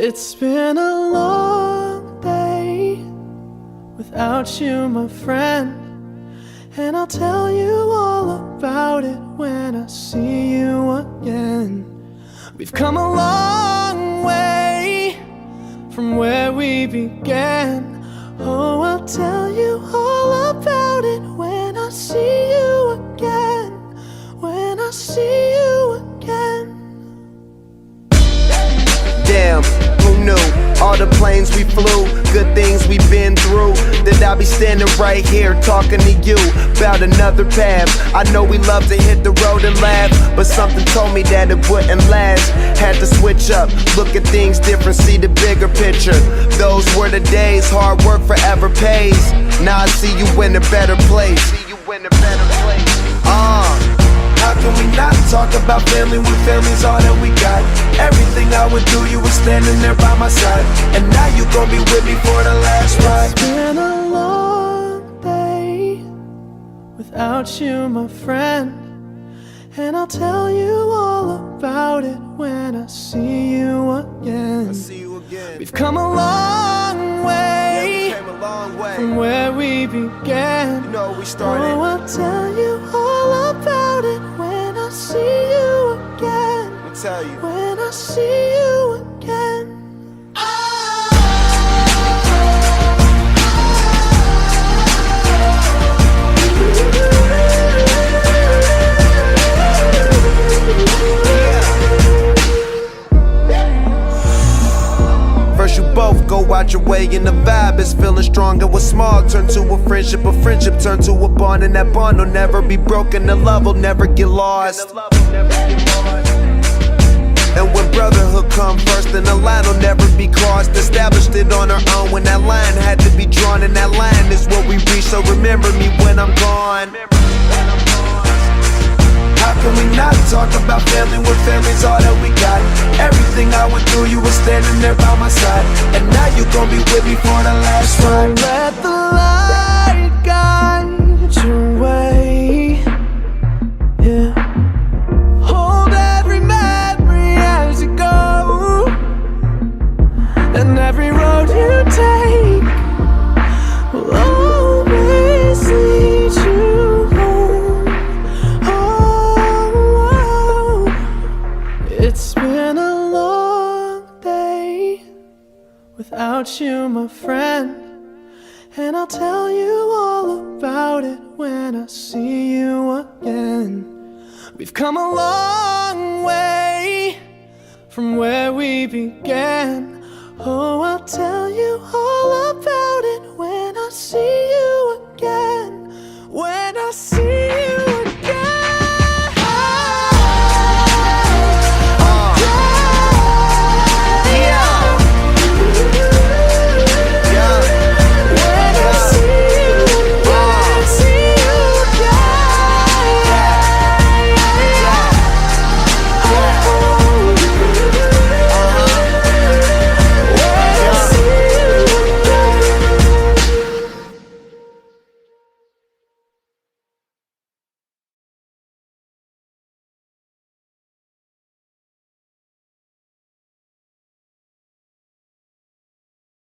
It's been a long day without you, my friend, and I'll tell you all about it when I see you again. We've come a long way from where we began. Oh, I'll tell you all about it when I see you again. When I see you again. Damn, who knew? All the planes we flew, good things we've been through, that I'll be standing right here talking to you about another path. I know we love to hit the road and laugh, but something told me that it wouldn't last. Had to switch up, look at things different, see the bigger picture. Those were the days, hard work forever pays. Now I see you in a better place. How can we not talk about family when family's all that we got? Everything I went through, you were standing there by my side, and now you gon' be with me for the last ride. It's been a long day without you, my friend, and I'll tell you all about it when I see you again. We've come a long way, from where we began. You know we started. Oh, I'll tell you all about it when I see you again. I'll tell you. When I see you again. First you both go out your way and the vibe is feeling strong, and what's small turn to a friendship turn to a bond, and that bond will never be broken, the love will never get lost. And when brotherhood come first, then the line will never be crossed. Established it on our own when that line had to be drawn, and that line is what we reach, so remember me when I'm gone. How can we not talk about family when family's all that we got? Everything I went through, you were standing there by my side, and now you gon' be with me for the last ride. Let the light guide your way, yeah. Hold every memory as you go, and every road you take will always lead you home. Oh, it's been a long day without you, my friend, and I'll tell you all about it when I see you again. We've come a long way from where we began. Oh, I'll tell you all about